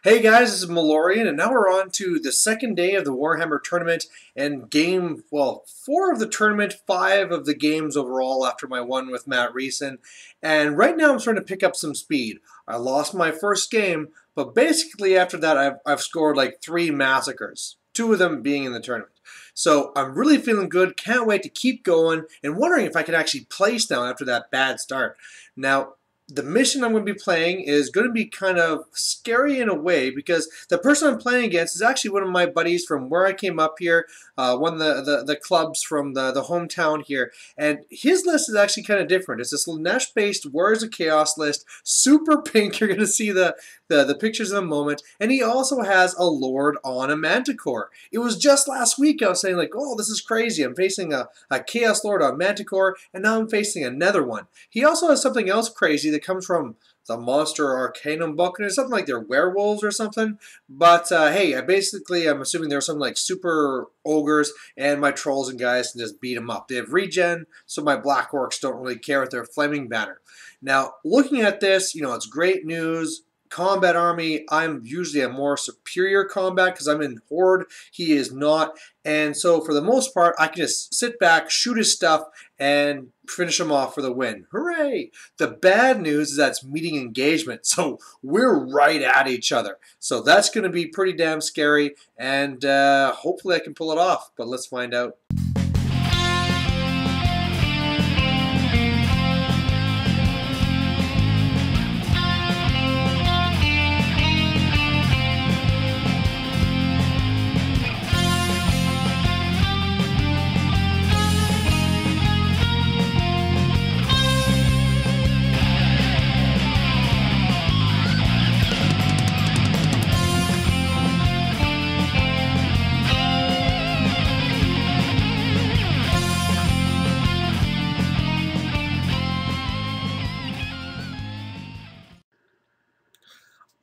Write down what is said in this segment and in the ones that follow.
Hey guys, this is Malorian, and now we're on to the second day of the Warhammer tournament and game, well, 4 of the tournament, 5 of the games overall after my one with Matt Reeson. And right now I'm starting to pick up some speed. I lost my first game, but basically after that I've scored like 3 massacres, 2 of them being in the tournament. So I'm really feeling good, can't wait to keep going, and wondering if I can actually place now after that bad start. Now, the mission I'm going to be playing is going to be kind of scary in a way because the person I'm playing against is actually one of my buddies from where I came up here, one of the clubs from the hometown here, and his list is actually kind of different. It's a Slanesh-based Warriors of Chaos list, super pink. You're going to see the pictures in a moment, and he also has a Lord on a Manticore. It was just last week I was saying like, oh, this is crazy. I'm facing a Chaos Lord on Manticore, and now I'm facing another one. He also has something else crazy that comes from the Monster Arcanum book, and it's something like they're werewolves or something. But hey, I'm assuming they're something like super ogres, and my trolls and guys can just beat them up. They have regen, so my black orcs don't really care with their flaming banner. Now, looking at this, it's great news. Combat army, I'm usually a more superior combat because I'm in Horde, he is not, and so for the most part I can just sit back, shoot his stuff, and finish him off for the win. Hooray! The bad news is that it's meeting engagement, so we're right at each other. So that's going to be pretty damn scary, and hopefully I can pull it off, but let's find out.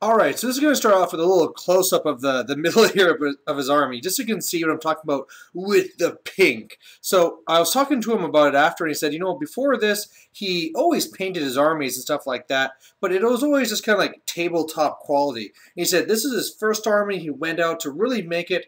Alright, so this is going to start off with a little close-up of the middle here of his army, just so you can see what I'm talking about with the pink. So I was talking to him about it after, and he said, before this, he always painted his armies and stuff like that, but it was always just kind of like tabletop quality. And he said this is his first army. He went out to really make it,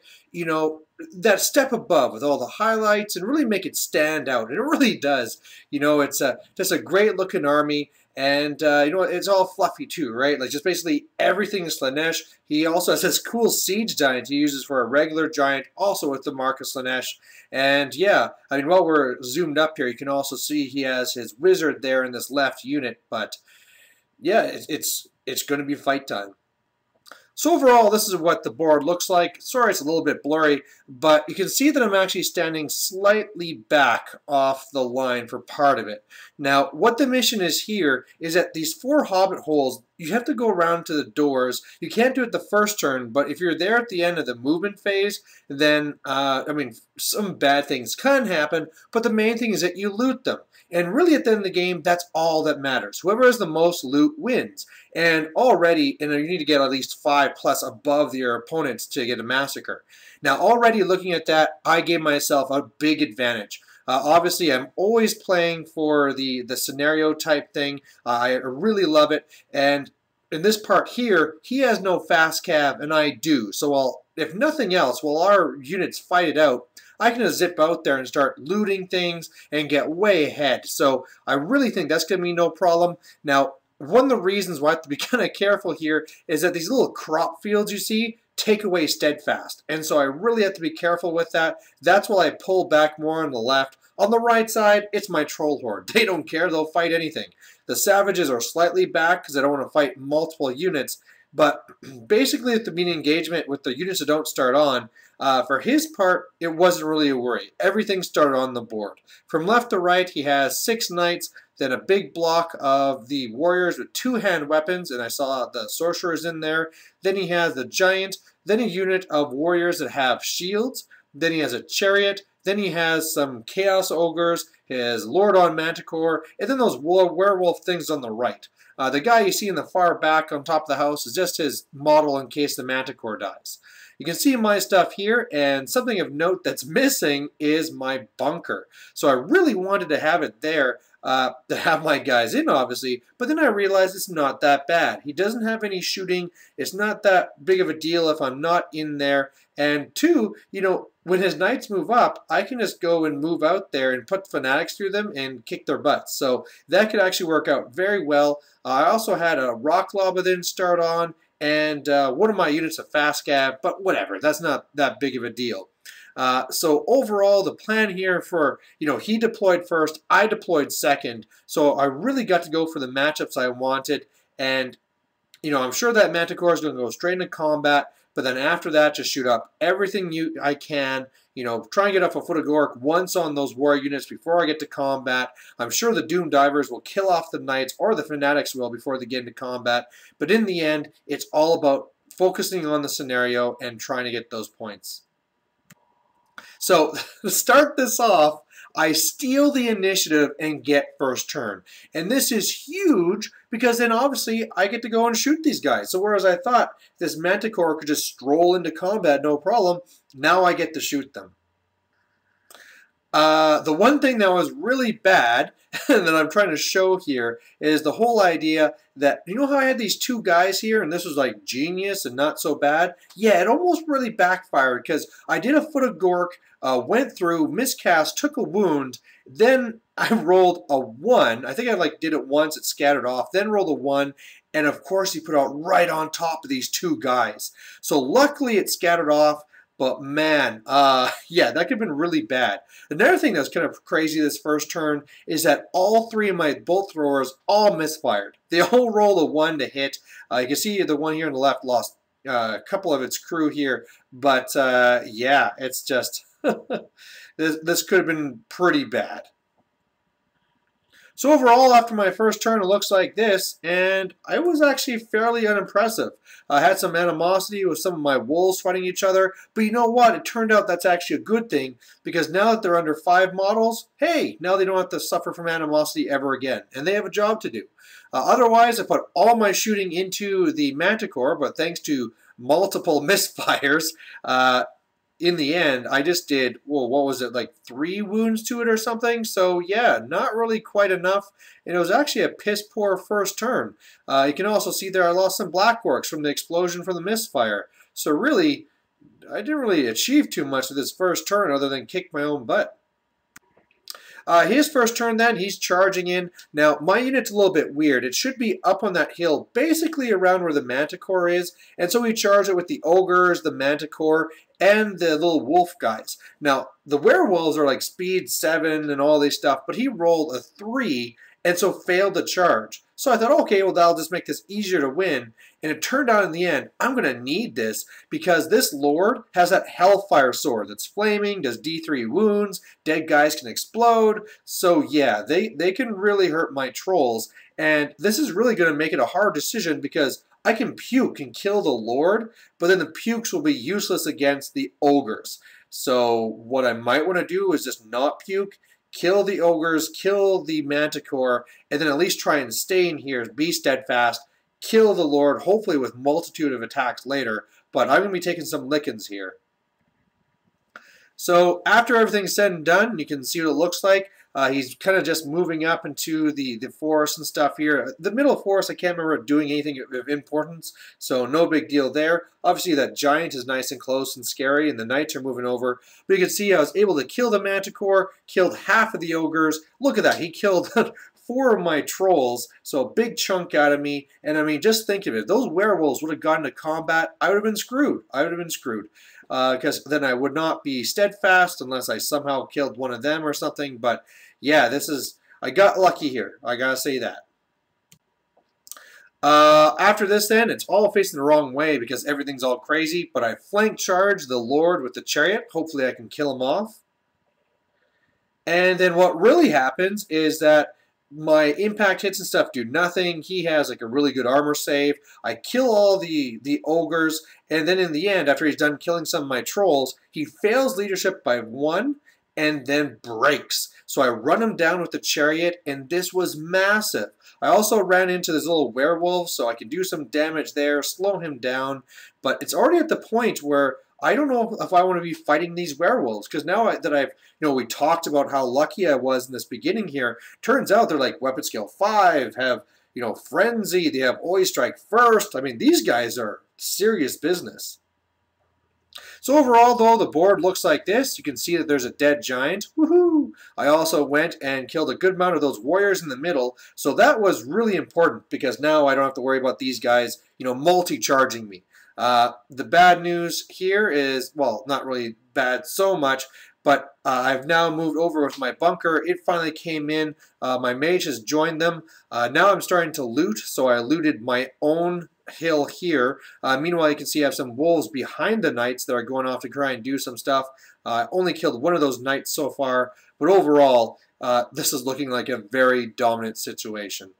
that step above with all the highlights and really make it stand out. And it really does. It's just a great-looking army. And, it's all fluffy too, right? Like, just basically everything is Slanesh. He also has this cool siege giant he uses for a regular giant, also with the mark of Slanesh. And, yeah, while we're zoomed up here, you can also see he has his wizard there in this left unit. But, yeah, it's going to be fight time. So overall, this is what the board looks like. Sorry, it's a little bit blurry, but you can see that I'm actually standing slightly back off the line for part of it. Now, what the mission is here is that these 4 hobbit holes, you have to go around to the doors. You can't do it the first turn, but if you're there at the end of the movement phase, then, some bad things can happen, but the main thing is that you loot them. And really, at the end of the game, that's all that matters. Whoever has the most loot wins. And already, you need to get at least 5+ above your opponents to get a massacre. Now, already looking at that, I gave myself a big advantage. Obviously, I'm always playing for the scenario type thing. I really love it. And in this part here, he has no fast cav, and I do. So, if nothing else, while our units fight it out, I can just zip out there and start looting things and get way ahead. So I really think that's going to be no problem. Now, one of the reasons why I have to be kind of careful here is that these little crop fields you see take away steadfast. And so I really have to be careful with that. That's why I pull back more on the left. On the right side, it's my troll horde. They don't care. They'll fight anything. The savages are slightly back because I don't want to fight multiple units. But basically, at the mean engagement with the units that don't start on, for his part, it wasn't really a worry. Everything started on the board. From left to right, he has 6 knights, then a big block of the warriors with 2-hand weapons, and I saw the sorcerers in there. Then he has the giant, then a unit of warriors that have shields, then he has a chariot, then he has some chaos ogres, his lord on manticore, and then those werewolf things on the right. The guy you see in the far back on top of the house is just his model in case the manticore dies. You can see my stuff here, and something of note that's missing is my bunker. So I really wanted to have it there. to have my guys in, obviously. But then I realized it's not that bad. He doesn't have any shooting. It's not that big of a deal if I'm not in there. And two, when his knights move up, I can just go and move out there and put fanatics through them and kick their butts. So that could actually work out very well. I also had a rock lobber then start on, and one of my units a fast scav, but whatever, that's not that big of a deal. So overall, the plan here for, he deployed first, I deployed second, so I really got to go for the matchups I wanted, and, I'm sure that Manticore is going to go straight into combat, but then after that, just shoot up everything I can, try and get up a foot of Gork once on those war units before I get to combat. I'm sure the Doom Divers will kill off the Knights, or the Fanatics will before they get into combat, but in the end, it's all about focusing on the scenario and trying to get those points. So, to start this off, I steal the initiative and get first turn. And this is huge because then obviously I get to go and shoot these guys. So whereas I thought this Manticore could just stroll into combat, no problem, now I get to shoot them. The one thing that was really bad and that I'm trying to show here is the whole idea that, how I had these two guys here and this was like genius and not so bad? Yeah, it almost really backfired because I did a foot of Gork, went through, miscast, took a wound, then I rolled a 1. I think I did it once, it scattered off, then rolled a 1, and of course he put out right on top of these two guys. So luckily it scattered off. But man, yeah, that could have been really bad. Another thing that's kind of crazy this first turn is that all 3 of my bolt throwers all misfired. They all rolled a 1 to hit. You can see the one here on the left lost a couple of its crew here. But yeah, it's just, this could have been pretty bad. So overall, after my first turn, it looks like this, and I was actually fairly unimpressive. I had some animosity with some of my wolves fighting each other, but you know what? It turned out that's actually a good thing, because now that they're under 5 models, hey, now they don't have to suffer from animosity ever again, and they have a job to do. Otherwise, I put all my shooting into the Manticore, but thanks to multiple misfires, in the end, I just did, well, what was it, 3 wounds to it or something? So, yeah, not really quite enough. And it was actually a piss-poor first turn. You can also see there I lost some Black Orcs from the explosion from the misfire. So, really, I didn't really achieve too much with this first turn other than kick my own butt. His first turn then, he's charging in. Now, my unit's a little bit weird. It should be up on that hill, basically around where the Manticore is. And so he charged it with the Ogres, the Manticore, and the little wolf guys. Now, the werewolves are like speed 7 and all this stuff, but he rolled a 3 and so failed to charge. So I thought, okay, well, that'll just make this easier to win. And it turned out in the end, I'm going to need this because this Lord has that Hellfire Sword that's flaming, does D3 wounds, dead guys can explode. So yeah, they can really hurt my trolls. And this is really going to make it a hard decision because I can puke and kill the Lord, but then the pukes will be useless against the Ogres. So what I might want to do is just not puke, kill the Ogres, kill the Manticore, and then at least try and stay in here, be steadfast, kill the Lord, hopefully with multitude of attacks later, but I'm going to be taking some lickings here. So after everything's said and done, you can see what it looks like. He's kind of just moving up into the forest and stuff here. The middle forest, I can't remember doing anything of importance, so no big deal there. Obviously, that giant is nice and close and scary, and the knights are moving over. But you can see I was able to kill the Manticore, killed half of the Ogres. Look at that, he killed 4 of my trolls, so a big chunk out of me. And I mean, just think of it. If those werewolves would have gotten to combat, I would have been screwed. I would have been screwed. Because then I would not be steadfast unless I somehow killed one of them or something. But yeah, I got lucky here. I gotta say that. After this then, it's all facing the wrong way because everything's all crazy. But I flank charge the Lord with the chariot. Hopefully I can kill him off. And then what really happens is that my impact hits and stuff do nothing. He has like a really good armor save. I kill all the ogres, and then in the end, after he's done killing some of my trolls, he fails leadership by 1 and then breaks. So I run him down with the chariot, and this was massive. I also ran into this little werewolf, so I can do some damage there, slow him down. But it's already at the point where I don't know if I want to be fighting these werewolves, because now that I've, we talked about how lucky I was in this beginning here, turns out they're like weapon skill 5, have, frenzy, they have always strike first. I mean, these guys are serious business. So overall, though, the board looks like this. You can see that there's a dead giant. Woohoo! I also went and killed a good amount of those warriors in the middle. So that was really important because now I don't have to worry about these guys, multi-charging me. The bad news here is, well, not really bad so much, but I've now moved over with my bunker. It finally came in. My mage has joined them. Now I'm starting to loot, so I looted my own hill here. Meanwhile, you can see I have some wolves behind the knights that are going off to try and do some stuff. I only killed one of those knights so far, but overall, this is looking like a very dominant situation.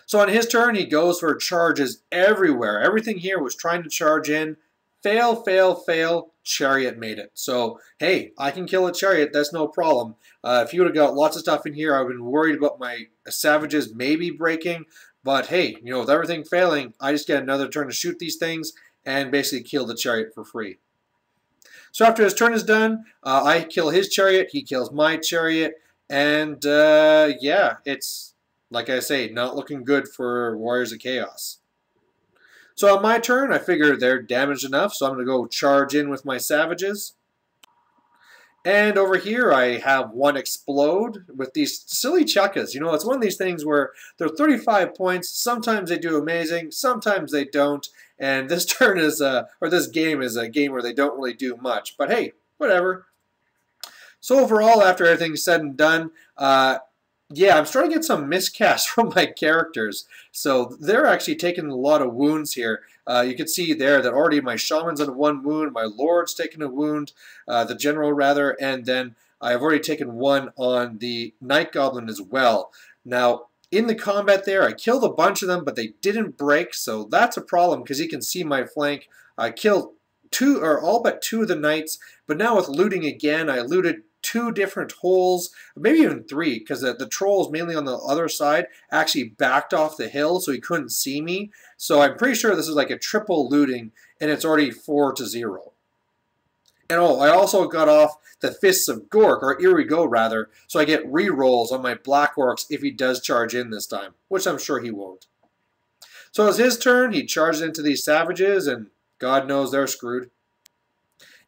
So on his turn, he goes for charges everywhere. Everything here was trying to charge in. Fail, fail, fail. Chariot made it. So, hey, I can kill a chariot. That's no problem. If you would have got lots of stuff in here, I would have been worried about my savages maybe breaking. But hey, with everything failing, I just get another turn to shoot these things and basically kill the chariot for free. So after his turn is done, I kill his chariot, he kills my chariot, and yeah, it's, like I say, not looking good for Warriors of Chaos. So on my turn, I figure they're damaged enough, so I'm going to go charge in with my savages. And over here, I have one explode with these silly chuckas. It's one of these things where they're 35 points. Sometimes they do amazing, sometimes they don't. And this turn is, or this game is a game where they don't really do much. But hey, whatever. So overall, after everything's said and done, yeah, I'm starting to get some miscasts from my characters. So they're actually taking a lot of wounds here. You can see there that already my shaman's on 1 wound, my lord's taken a wound, the general rather, and then I've already taken 1 on the night goblin as well. Now, in the combat there, I killed a bunch of them, but they didn't break, so that's a problem because you can see my flank. I killed all but 2 of the knights, but now with looting again, I looted 2 different holes, maybe even 3, because the trolls, mainly on the other side, actually backed off the hill, so he couldn't see me. So I'm pretty sure this is like a triple looting, and it's already 4-0. And oh, I also got off the Fists of Gork, or Irigo rather, so I get re-rolls on my Black Orcs if he does charge in this time, which I'm sure he won't. So it's his turn, he charges into these savages, and God knows they're screwed.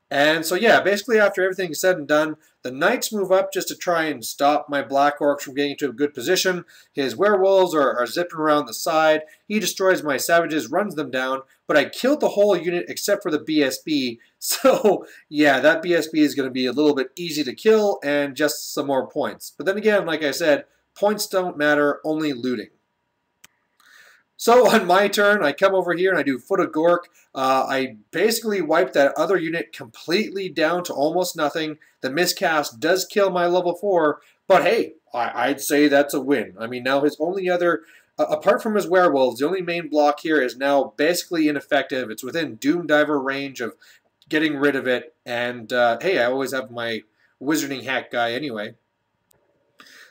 And so yeah, basically after everything's said and done, the knights move up just to try and stop my Black Orcs from getting into a good position. His werewolves are zipping around the side. He destroys my savages, runs them down, but I killed the whole unit except for the BSB. So yeah, that BSB is going to be a little bit easy to kill and just some more points. But then again, like I said, points don't matter, only looting. So on my turn, I come over here and I do Foot of Gork. I basically wipe that other unit completely down to almost nothing. The miscast does kill my level 4, but hey, I'd say that's a win. I mean, now his only other, apart from his werewolves, the only main block here is now basically ineffective. It's within Doom Diver range of getting rid of it, and hey, I always have my Wizarding Hack guy anyway.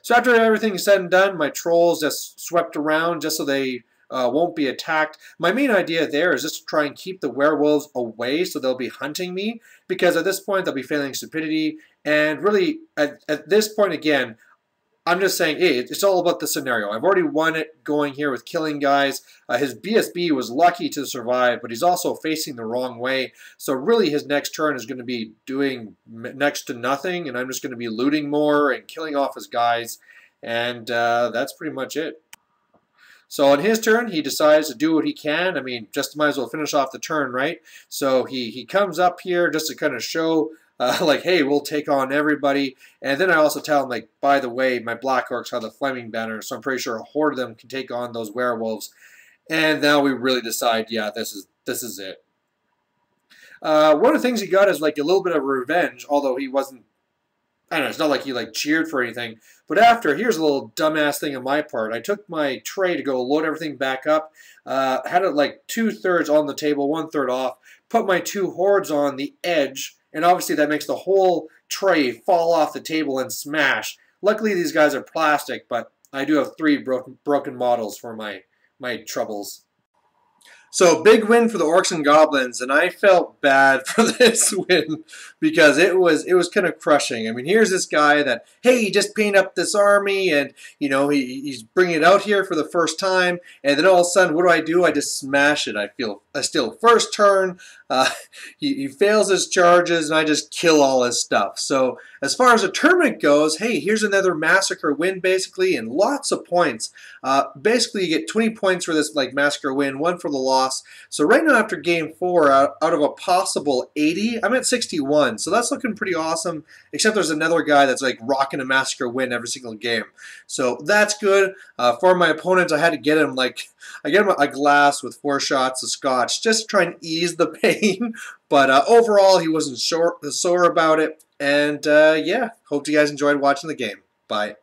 So after everything's said and done, my trolls just swept around just so they won't be attacked. My main idea there is just to try and keep the werewolves away so they'll be hunting me, because at this point they'll be failing stupidity, and really at this point again, I'm just saying, hey, it's all about the scenario. I've already won it going here with killing guys. His BSB was lucky to survive, but he's also facing the wrong way, so really his next turn is going to be doing next to nothing, and I'm just going to be looting more and killing off his guys, and that's pretty much it. So on his turn, he decides to do what he can. I mean, just might as well finish off the turn, right? So he comes up here just to kind of show, like, hey, we'll take on everybody. And then I also tell him, like, by the way, my Black Orcs have the Flaming Banner, so I'm pretty sure a horde of them can take on those werewolves. And now we really decide, yeah, this is it. One of the things he got is, like, a little bit of revenge, although he wasn't, I don't know, it's not like he like cheered for anything. But after, here's a little dumbass thing on my part. I took my tray to go load everything back up. Had it like 2/3 on the table, 1/3 off. Put my 2 hordes on the edge. And obviously that makes the whole tray fall off the table and smash. Luckily these guys are plastic, but I do have 3 broken models for my troubles. So big win for the Orcs and Goblins, and I felt bad for this win because it was kind of crushing. I mean, here's this guy that, hey, he just painted up this army, and you know he's bringing it out here for the first time, and then all of a sudden, what do? I just smash it. I steal first turn. He fails his charges, and I just kill all his stuff. So as far as the tournament goes, hey, here's another massacre win basically, and lots of points. Basically, you get 20 points for this like massacre win, 1 for the loss. So right now after game 4, out of a possible 80, I'm at 61. So that's looking pretty awesome, except there's another guy that's like rocking a massacre win every single game. So that's good. For my opponent, I had to get him I get him a glass with 4 shots of scotch just to try and ease the pain. But overall, he wasn't sore about it. And yeah, hope you guys enjoyed watching the game. Bye.